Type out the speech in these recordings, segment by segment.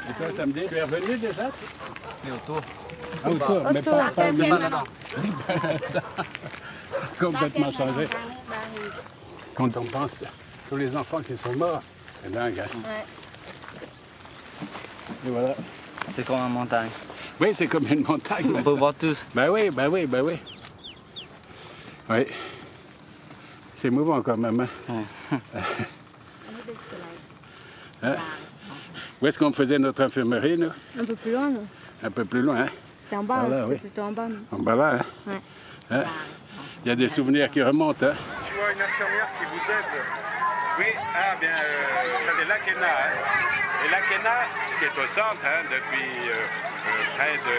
Et toi, samedi, tu es revenu déjà? Et autour. Ah, autour, mais pas C'est pas là-dedans. Ça a complètement changé. Quand on pense à tous les enfants qui sont morts, c'est dingue. Hein? Ouais. Et voilà. C'est comme une montagne. Oui, c'est comme une montagne. On peut voir tous. Ben oui, ben oui, ben oui. Oui. C'est émouvant quand même. Hein? Hein? Où est-ce qu'on faisait notre infirmerie, nous? Un peu plus loin, nous. Un peu plus loin, hein? C'était en bas, Voilà, c'était oui. plutôt en bas, nous. En bas là, hein? Ouais. Hein? Il y a des souvenirs qui remontent, hein? Je vois une infirmière qui vous aide. Oui, ah bien, ça c'est l'Akena. Hein. Et l'Akena, qui est au centre hein, depuis près de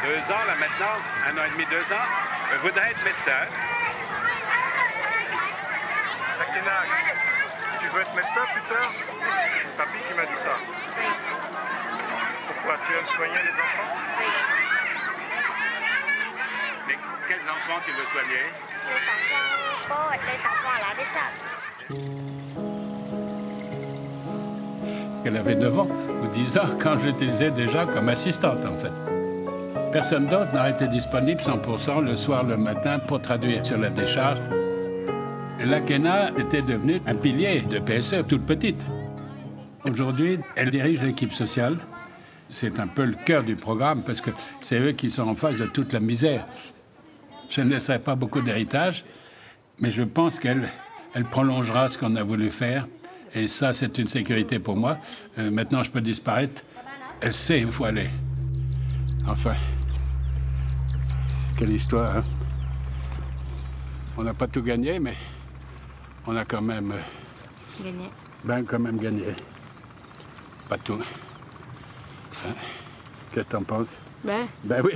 2 ans, là maintenant, 1 an et demi, 2 ans, voudrait être médecin. L'Akena, tu veux être médecin plus tard? C'est papy qui m'a dit ça. Pourquoi? Tu aimes soigner les enfants? Mais quels enfants tu veux soigner? Les enfants à la décharge. Elle avait 9 ans ou 10 ans quand je l'utilisais déjà comme assistante, en fait. Personne d'autre n'a été disponible 100% le soir, le matin, pour traduire sur la décharge. L'Akena était devenue un pilier de PSE, toute petite. Aujourd'hui, elle dirige l'équipe sociale. C'est un peu le cœur du programme parce que c'est eux qui sont en face de toute la misère. Je ne laisserai pas beaucoup d'héritage, mais je pense qu'elle prolongera ce qu'on a voulu faire. Et ça, c'est une sécurité pour moi. Maintenant, je peux disparaître. Elle sait où il faut aller. Enfin, quelle histoire, hein? On n'a pas tout gagné, mais on a quand même... Gagné. Ben, quand même gagné. Pas tout. Hein? Qu'est-ce que t'en penses? Ben, Ben oui.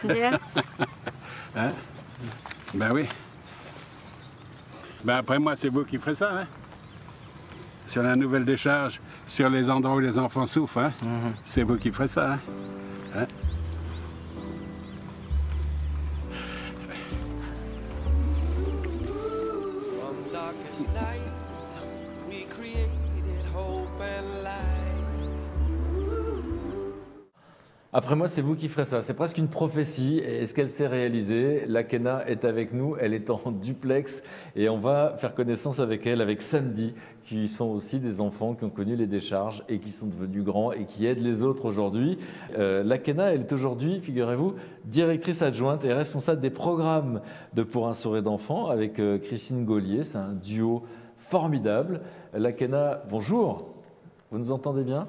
déjà. Hein? Ben oui. Ben après moi, c'est vous qui ferez ça, hein? Sur la nouvelle décharge, sur les endroits où les enfants souffrent, hein? C'est vous qui ferez ça, hein? Hein? From darkest night, we created hope and light. Après moi, c'est vous qui ferez ça. C'est presque une prophétie. Est-ce qu'elle s'est réalisée? L'Akena est avec nous. Elle est en duplex. Et on va faire connaissance avec elle, avec Samedi, qui sont aussi des enfants qui ont connu les décharges et qui sont devenus grands et qui aident les autres aujourd'hui. L'Akena, elle est aujourd'hui, figurez-vous, directrice adjointe et responsable des programmes de Pour un sourire d'enfant avec Christine Gaulier. C'est un duo formidable. L'Akena, bonjour. Vous nous entendez bien?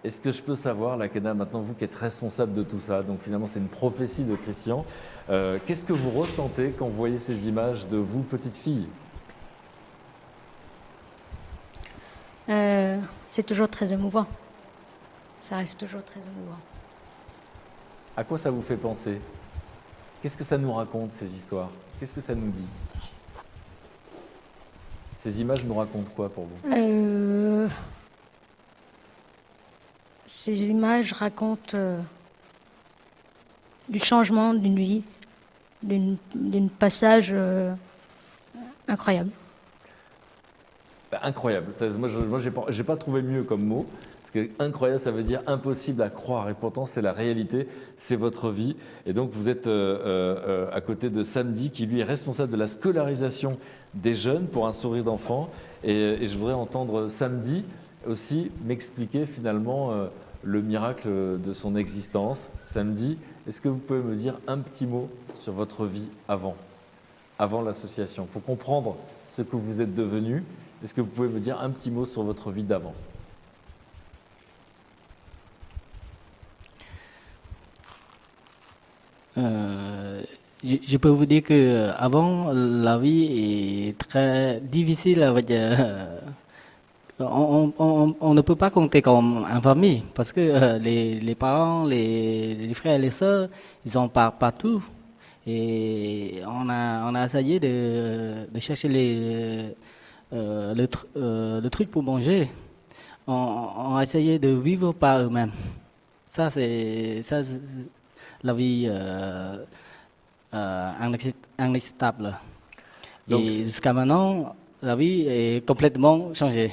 Est-ce que je peux savoir, l'Akena, maintenant vous qui êtes responsable de tout ça, donc finalement c'est une prophétie de Christian, qu'est-ce que vous ressentez quand vous voyez ces images de vous, petite fille? C'est toujours très émouvant. Ça reste toujours très émouvant. À quoi ça vous fait penser? Qu'est-ce que ça nous raconte, ces histoires? Qu'est-ce que ça nous dit? Ces images nous racontent quoi pour vous? Ces images racontent du changement d'une vie, d'un passage incroyable. Incroyable. Moi, j'ai pas trouvé mieux comme mot. Parce que incroyable, ça veut dire impossible à croire. Et pourtant, c'est la réalité, c'est votre vie. Et donc, vous êtes à côté de Samedi, qui lui est responsable de la scolarisation des jeunes pour un sourire d'enfant. Et je voudrais entendre Samedi aussi m'expliquer finalement le miracle de son existence. Samedi, est-ce que vous pouvez me dire un petit mot sur votre vie avant l'association, pour comprendre ce que vous êtes devenu? Est-ce que vous pouvez me dire un petit mot sur votre vie d'avant? Je peux vous dire que avant la vie est très difficile avec on ne peut pas compter comme une famille parce que les parents, les frères et les sœurs, ils sont partout. Et on a essayé de chercher le truc pour manger. On a essayé de vivre par eux-mêmes. Ça, c'est la vie inacceptable. Donc, et jusqu'à maintenant, la vie est complètement changée.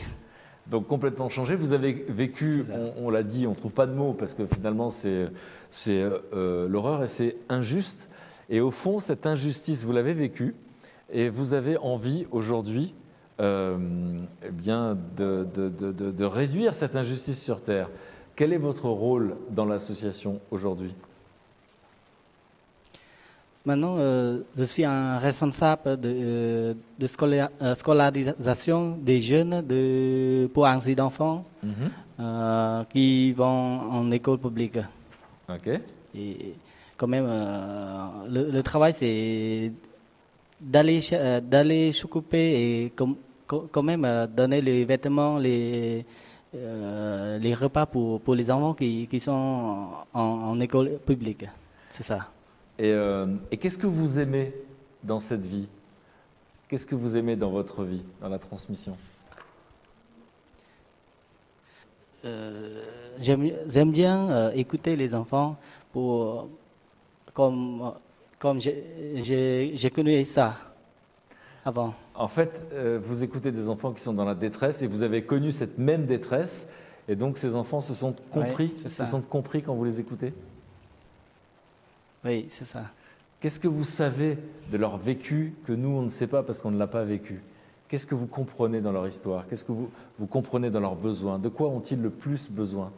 Donc complètement changé. Vous avez vécu, on l'a dit, on ne trouve pas de mots parce que finalement c'est l'horreur et c'est injuste. Et au fond, cette injustice, vous l'avez vécue et vous avez envie aujourd'hui eh bien de réduire cette injustice sur Terre. Quel est votre rôle dans l'association aujourd'hui? Maintenant, je suis un responsable de scolarisation des jeunes pour ainsi d'enfants qui vont en école publique. Ok. Et quand même, le travail, c'est d'aller s'occuper et quand même donner les vêtements, les repas pour les enfants qui sont en école publique. C'est ça. Et qu'est-ce que vous aimez dans cette vie? Qu'est-ce que vous aimez dans votre vie, dans la transmission? J'aime bien écouter les enfants comme j'ai connu ça avant. En fait, vous écoutez des enfants qui sont dans la détresse et vous avez connu cette même détresse et donc ces enfants se sentent compris, quand vous les écoutez? Oui, c'est ça. Qu'est-ce que vous savez de leur vécu que nous, on ne sait pas parce qu'on ne l'a pas vécu? Qu'est-ce que vous comprenez dans leur histoire? Qu'est-ce que vous comprenez dans leurs besoins? De quoi ont-ils le plus besoin?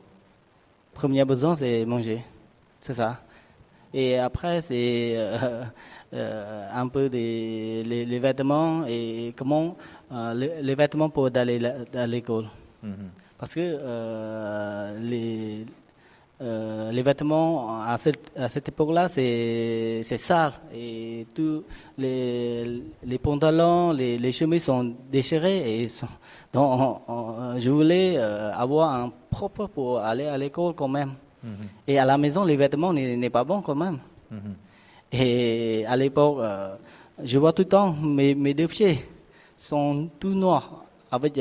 Premier besoin, c'est manger. C'est ça. Et après, c'est un peu les vêtements et comment les vêtements pour aller à l'école. Parce que les vêtements à cette époque-là, c'est sale. Et tous les pantalons, les chemises sont déchirés. Et donc, je voulais avoir un propre pour aller à l'école quand même. Et à la maison, les vêtements n'est pas bon quand même. Et à l'époque, je vois tout le temps mes deux pieds sont tout noirs avec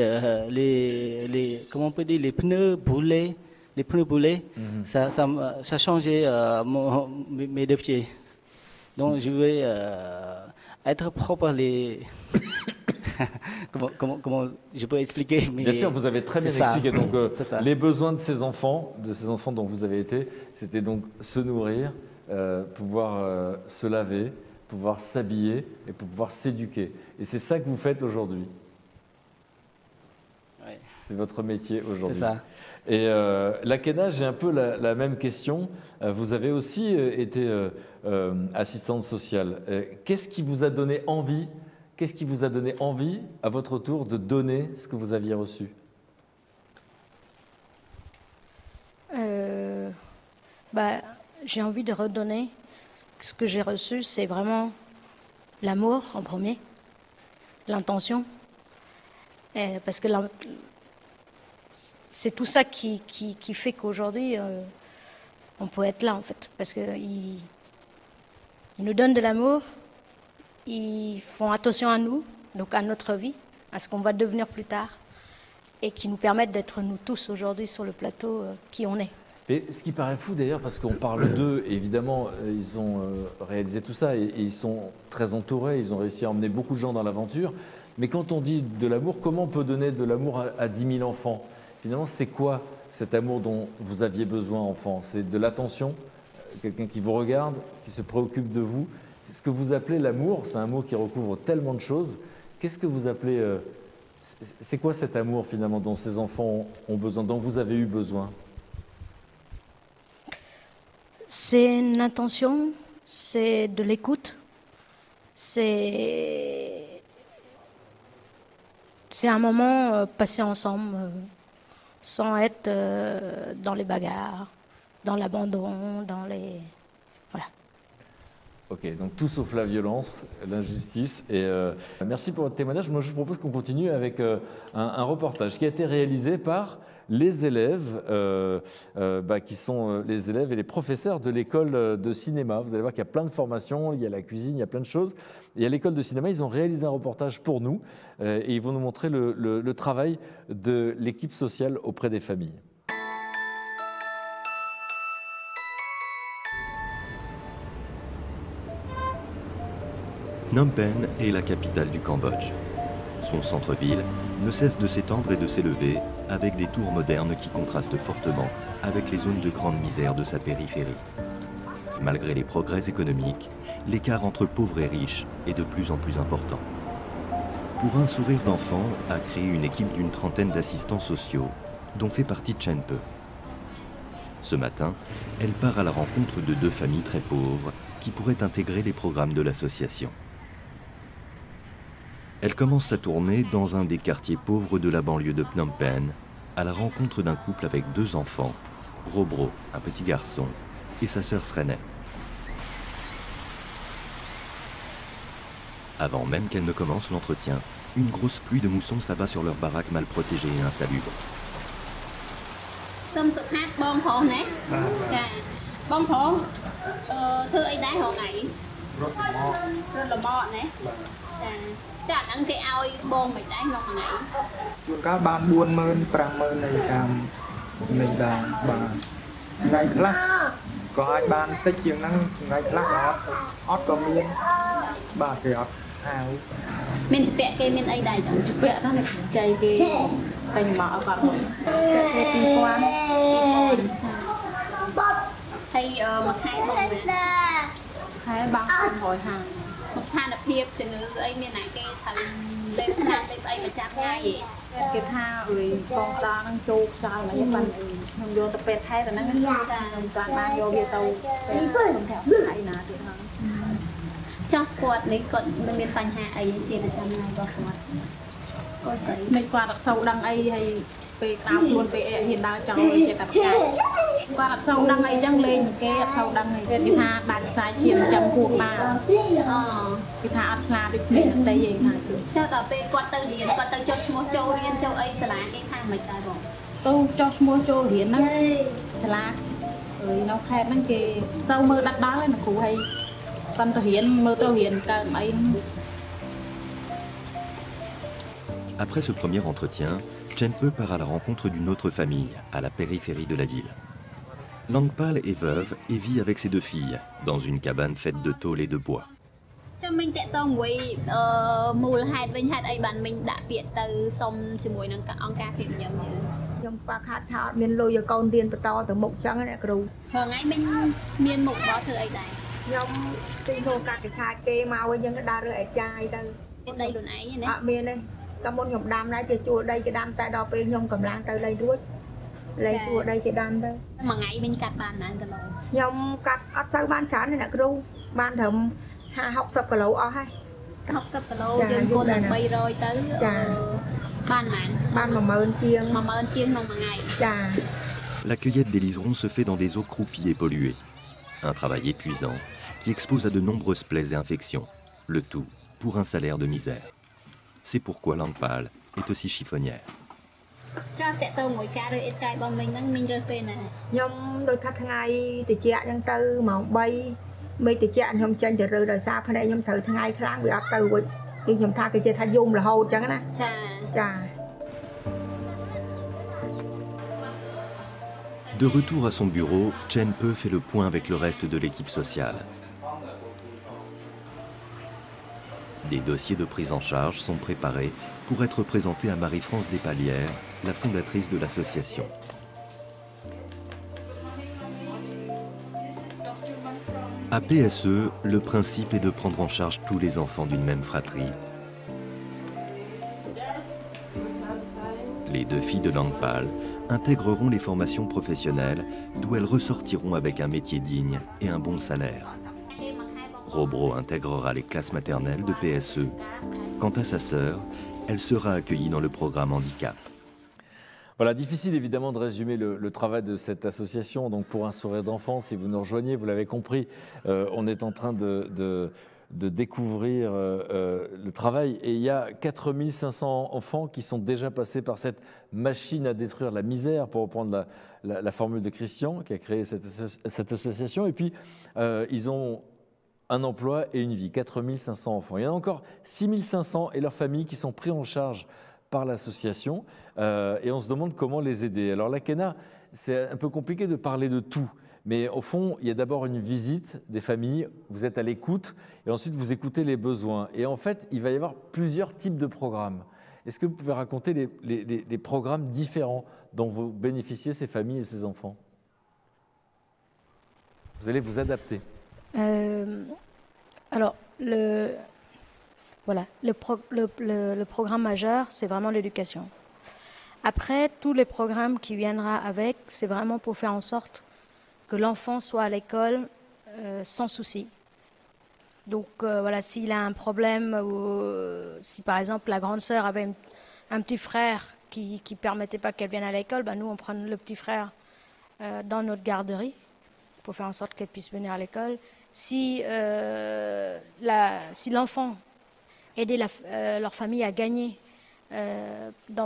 comment on peut dire, les pneus boulés. Les pneus boulés, ça changeait mes deux pieds. Donc je vais être propre comment je peux expliquer, mais bien sûr, vous avez très bien expliqué. Donc les besoins de ces enfants dont vous avez été, c'était donc se nourrir, pouvoir se laver, pouvoir s'habiller et pouvoir s'éduquer. Et c'est ça que vous faites aujourd'hui. Ouais. C'est votre métier aujourd'hui. C'est ça. Et Lakena, j'ai un peu la même question. Vous avez aussi été assistante sociale. Qu'est-ce qui vous a donné envie à votre tour de donner ce que vous aviez reçu? J'ai envie de redonner. Ce que j'ai reçu, c'est vraiment l'amour en premier, l'intention. Parce que c'est tout ça qui fait qu'aujourd'hui, on peut être là, en fait. Parce qu'ils nous donnent de l'amour, ils font attention à nous, donc à notre vie, à ce qu'on va devenir plus tard, et qui nous permettent d'être nous tous aujourd'hui sur le plateau qui on est. Et ce qui paraît fou d'ailleurs, parce qu'on parle d'eux, évidemment, ils ont réalisé tout ça et ils sont très entourés, ils ont réussi à emmener beaucoup de gens dans l'aventure. Mais quand on dit de l'amour, comment on peut donner de l'amour à 10 000 enfants? Finalement, c'est quoi cet amour dont vous aviez besoin, enfant? C'est de l'attention, quelqu'un qui vous regarde, qui se préoccupe de vous. Ce que vous appelez l'amour, c'est un mot qui recouvre tellement de choses. Qu'est-ce que vous appelez... c'est quoi cet amour, finalement, dont ces enfants ont besoin, dont vous avez eu besoin? C'est une intention, c'est de l'écoute, c'est un moment passé ensemble, sans être dans les bagarres, dans l'abandon, dans les... Voilà. Ok, donc tout sauf la violence, l'injustice. Et merci pour votre témoignage. Moi, je vous propose qu'on continue avec un reportage qui a été réalisé par les élèves, qui sont les élèves et les professeurs de l'école de cinéma. Vous allez voir qu'il y a plein de formations, il y a la cuisine, il y a plein de choses. Et à l'école de cinéma, ils ont réalisé un reportage pour nous et ils vont nous montrer le travail de l'équipe sociale auprès des familles. Phnom Penh est la capitale du Cambodge. son centre-ville ne cesse de s'étendre et de s'élever avec des tours modernes qui contrastent fortement avec les zones de grande misère de sa périphérie. Malgré les progrès économiques, l'écart entre pauvres et riches est de plus en plus important. Pour un sourire d'enfant a créé une équipe d'une trentaine d'assistants sociaux, dont fait partie Chen Pe. Ce matin, elle part à la rencontre de 2 familles très pauvres qui pourraient intégrer les programmes de l'association. Elle commence sa tournée dans un des quartiers pauvres de la banlieue de Phnom Penh, à la rencontre d'un couple avec 2 enfants, Robro, un petit garçon, et sa sœur Srenet. Avant même qu'elle ne commence l'entretien, une grosse pluie de moussons s'abat sur leur baraque mal protégée et insalubre. Après ce premier entretien, Chen Pe part à la rencontre d'une autre famille, à la périphérie de la ville. Langpal est veuve et vit avec ses 2 filles, dans une cabane faite de tôle et de bois. La cueillette des liserons se fait dans des eaux croupies et polluées. Un travail épuisant qui expose à de nombreuses plaies et infections, le tout pour un salaire de misère. C'est pourquoi Langpal est aussi chiffonnière. De retour à son bureau, Chen Pe fait le point avec le reste de l'équipe sociale. Des dossiers de prise en charge sont préparés pour être présentés à Marie-France Despalières, la fondatrice de l'association. À PSE, le principe est de prendre en charge tous les enfants d'une même fratrie. Les 2 filles de Langpal intégreront les formations professionnelles d'où elles ressortiront avec un métier digne et un bon salaire. Robro intégrera les classes maternelles de PSE. Quant à sa sœur, elle sera accueillie dans le programme handicap. Voilà, difficile évidemment de résumer le travail de cette association. Donc pour un sourire d'enfant, si vous nous rejoignez, vous l'avez compris, on est en train de découvrir le travail. Et il y a 4500 enfants qui sont déjà passés par cette machine à détruire la misère, pour reprendre la formule de Christian, qui a créé cette association. Et puis, ils ont un emploi et une vie, 4500 enfants. Il y en a encore 6500 et leurs familles qui sont pris en charge par l'association et on se demande comment les aider. Alors la Khéna, c'est un peu compliqué de parler de tout, mais au fond, il y a d'abord une visite des familles, vous êtes à l'écoute et ensuite vous écoutez les besoins. Et en fait, il va y avoir plusieurs types de programmes. Est-ce que vous pouvez raconter les programmes différents dont vous bénéficiez, ces familles et ces enfants? Vous allez vous adapter. Alors, le programme majeur, c'est vraiment l'éducation. Après, tous les programmes qui viendront avec, c'est vraiment pour faire en sorte que l'enfant soit à l'école sans souci. Donc voilà, s'il a un problème, ou si par exemple la grande sœur avait un petit frère qui ne permettait pas qu'elle vienne à l'école, ben nous on prend le petit frère dans notre garderie pour faire en sorte qu'elle puisse venir à l'école. Si l'enfant aidait leur famille à gagner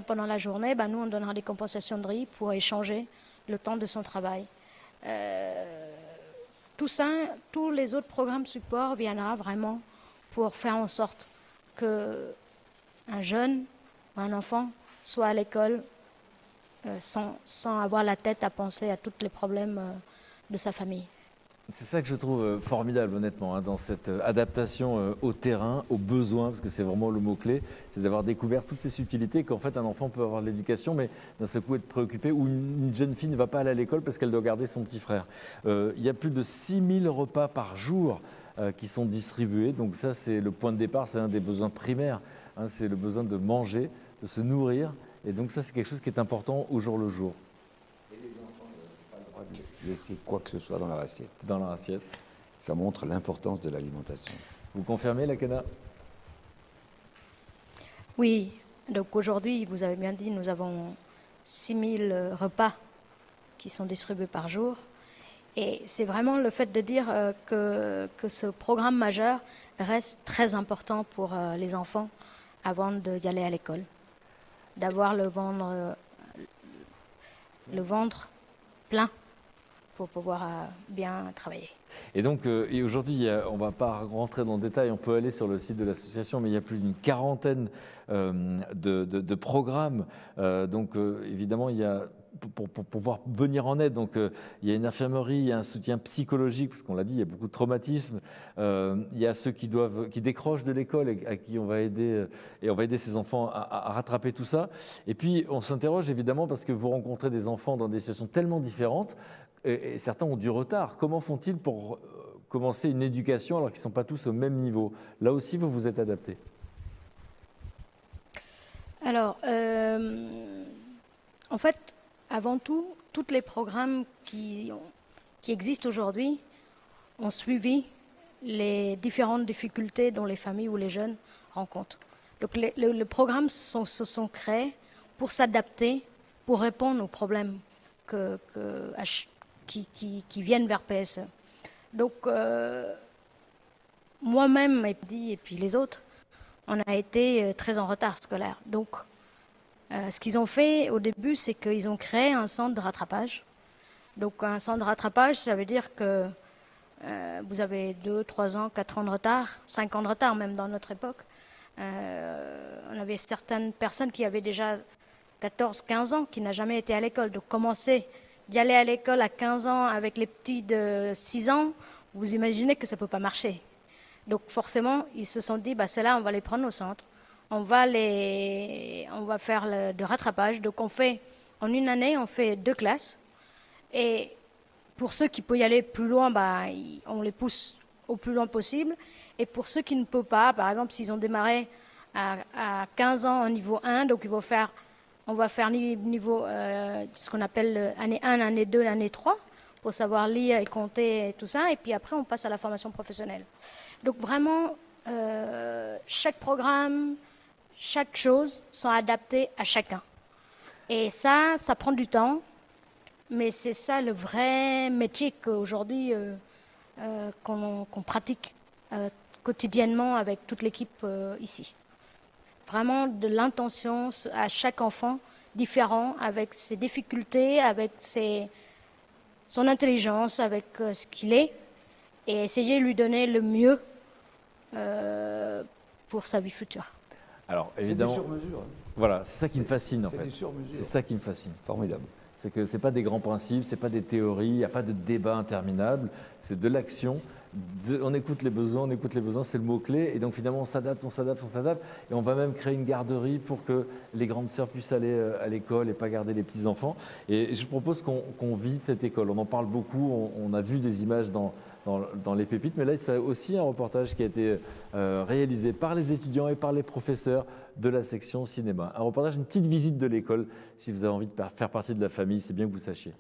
pendant la journée, ben nous on donnera des compensations de riz pour échanger le temps de son travail. Tout ça, tous les autres programmes support viendra vraiment pour faire en sorte qu'un jeune ou un enfant soit à l'école sans avoir la tête à penser à tous les problèmes de sa famille. C'est ça que je trouve formidable, honnêtement, hein, dans cette adaptation au terrain, aux besoins, parce que c'est vraiment le mot-clé, c'est d'avoir découvert toutes ces subtilités, qu'en fait un enfant peut avoir de l'éducation, mais d'un seul coup être préoccupé, ou une jeune fille ne va pas aller à l'école parce qu'elle doit garder son petit frère. Il y a plus de 6000 repas par jour qui sont distribués, donc ça c'est le point de départ, c'est un des besoins primaires, hein, c'est le besoin de manger, de se nourrir, et donc ça c'est quelque chose qui est important au jour le jour. Laisser quoi que ce soit dans leur assiette. Dans leur assiette. Ça montre l'importance de l'alimentation. Vous confirmez, Lakena? Oui, donc aujourd'hui, vous avez bien dit, nous avons 6000 repas qui sont distribués par jour. Et c'est vraiment le fait de dire que ce programme majeur reste très important pour les enfants avant d'y aller à l'école. D'avoir le ventre plein pour pouvoir bien travailler. Et donc, aujourd'hui, on ne va pas rentrer dans le détail, on peut aller sur le site de l'association, mais il y a plus d'une quarantaine de programmes. Donc, évidemment, il y a, pour pouvoir venir en aide, donc, il y a une infirmerie, il y a un soutien psychologique, parce qu'on l'a dit, il y a beaucoup de traumatismes. Il y a ceux qui décrochent de l'école et à qui on va aider, et on va aider ces enfants à rattraper tout ça. Et puis, on s'interroge évidemment parce que vous rencontrez des enfants dans des situations tellement différentes, et certains ont du retard. Comment font-ils pour commencer une éducation alors qu'ils ne sont pas tous au même niveau? Là aussi, vous vous êtes adapté. Alors, en fait, avant tout, tous les programmes qui existent aujourd'hui ont suivi les différentes difficultés dont les familles ou les jeunes rencontrent. Donc, les programmes se sont créés pour s'adapter, pour répondre aux problèmes qui viennent vers PSE. Donc, moi-même et puis les autres, on a été très en retard scolaire. Donc, ce qu'ils ont fait au début, c'est qu'ils ont créé un centre de rattrapage. Donc, un centre de rattrapage, ça veut dire que vous avez 2, 3 ans, 4 ans de retard, 5 ans de retard même dans notre époque. On avait certaines personnes qui avaient déjà 14, 15 ans, qui n'ont jamais été à l'école. Donc, commencer d'y aller à l'école à 15 ans avec les petits de 6 ans, vous imaginez que ça ne peut pas marcher. Donc forcément, ils se sont dit, bah, celles-là, on va les prendre au centre, on va faire de rattrapage. Donc en une année, on fait 2 classes. Et pour ceux qui peuvent y aller plus loin, bah, on les pousse au plus loin possible. Et pour ceux qui ne peuvent pas, par exemple, s'ils ont démarré à 15 ans au niveau 1, donc on va faire niveau, ce qu'on appelle année 1, année 2, année 3, pour savoir lire et compter et tout ça. Et puis après, on passe à la formation professionnelle. Donc vraiment, chaque programme, chaque chose sont adaptés à chacun. Et ça prend du temps, mais c'est ça le vrai métier qu'aujourd'hui qu'on pratique quotidiennement avec toute l'équipe ici. Vraiment de l'intention à chaque enfant différent, avec ses difficultés, avec son intelligence, avec ce qu'il est, et essayer de lui donner le mieux pour sa vie future. Alors évidemment, c'est du sur-mesure. Voilà, c'est ça qui me fascine en fait. Du sur-mesure. C'est ça qui me fascine. Formidable. C'est que ce n'est pas des grands principes, ce n'est pas des théories, il n'y a pas de débat interminable, c'est de l'action. On écoute les besoins, c'est le mot-clé. Et donc finalement, on s'adapte. Et on va même créer une garderie pour que les grandes sœurs puissent aller à l'école et pas garder les petits-enfants. Et je propose qu'on visite cette école. On en parle beaucoup, on a vu des images dans les pépites, mais là, c'est aussi un reportage qui a été réalisé par les étudiants et par les professeurs de la section cinéma. Un reportage, une petite visite de l'école. Si vous avez envie de faire partie de la famille, c'est bien que vous sachiez.